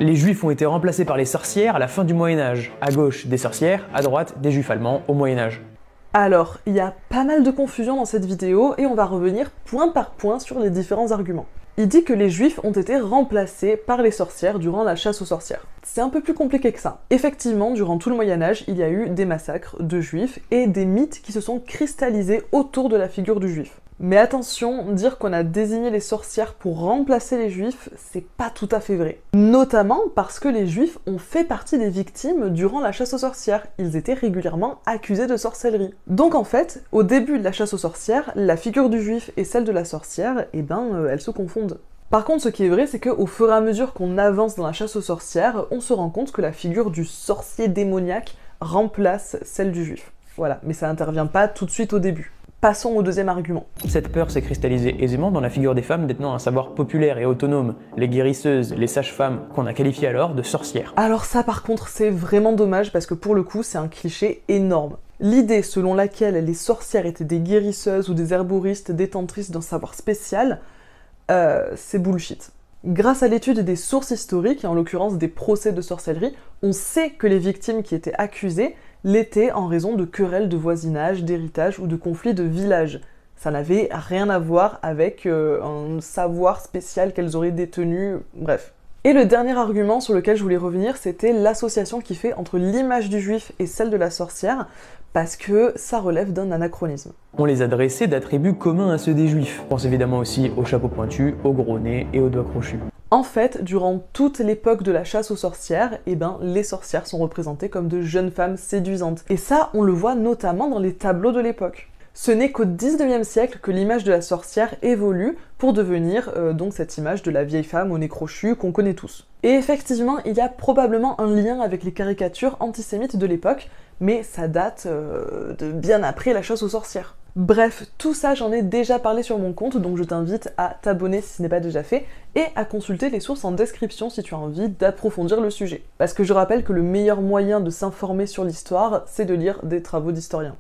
Les juifs ont été remplacés par les sorcières à la fin du Moyen-Âge. À gauche, des sorcières, à droite, des juifs allemands au Moyen-Âge. Alors, il y a pas mal de confusion dans cette vidéo et on va revenir point par point sur les différents arguments. Il dit que les juifs ont été remplacés par les sorcières durant la chasse aux sorcières. C'est un peu plus compliqué que ça. Effectivement, durant tout le Moyen-Âge, il y a eu des massacres de juifs et des mythes qui se sont cristallisés autour de la figure du juif. Mais attention, dire qu'on a désigné les sorcières pour remplacer les juifs, c'est pas tout à fait vrai. Notamment parce que les juifs ont fait partie des victimes durant la chasse aux sorcières. Ils étaient régulièrement accusés de sorcellerie. Donc en fait, au début de la chasse aux sorcières, la figure du juif et celle de la sorcière, elles se confondent. Par contre, ce qui est vrai, c'est qu'au fur et à mesure qu'on avance dans la chasse aux sorcières, on se rend compte que la figure du sorcier démoniaque remplace celle du juif. Voilà, mais ça n'intervient pas tout de suite au début. Passons au deuxième argument. Cette peur s'est cristallisée aisément dans la figure des femmes détenant un savoir populaire et autonome, les guérisseuses, les sages-femmes, qu'on a qualifiées alors de sorcières. Alors ça par contre c'est vraiment dommage parce que pour le coup c'est un cliché énorme. L'idée selon laquelle les sorcières étaient des guérisseuses ou des herboristes détentrices d'un savoir spécial, c'est bullshit. Grâce à l'étude des sources historiques, et en l'occurrence des procès de sorcellerie, on sait que les victimes qui étaient accusées l'étaient en raison de querelles de voisinage, d'héritage ou de conflits de village. Ça n'avait rien à voir avec un savoir spécial qu'elles auraient détenu, bref. Et le dernier argument sur lequel je voulais revenir, c'était l'association qui fait entre l'image du juif et celle de la sorcière, parce que ça relève d'un anachronisme. On les a dressés d'attributs communs à ceux des juifs. On pense évidemment aussi au chapeau pointu, au gros nez et aux doigts crochus. En fait, durant toute l'époque de la chasse aux sorcières, les sorcières sont représentées comme de jeunes femmes séduisantes. Et ça, on le voit notamment dans les tableaux de l'époque. Ce n'est qu'au 19e siècle que l'image de la sorcière évolue pour devenir donc cette image de la vieille femme au nez crochu qu'on connaît tous. Et effectivement, il y a probablement un lien avec les caricatures antisémites de l'époque, mais ça date de bien après la chasse aux sorcières. Bref, tout ça j'en ai déjà parlé sur mon compte, donc je t'invite à t'abonner si ce n'est pas déjà fait, et à consulter les sources en description si tu as envie d'approfondir le sujet. Parce que je rappelle que le meilleur moyen de s'informer sur l'histoire, c'est de lire des travaux d'historiens.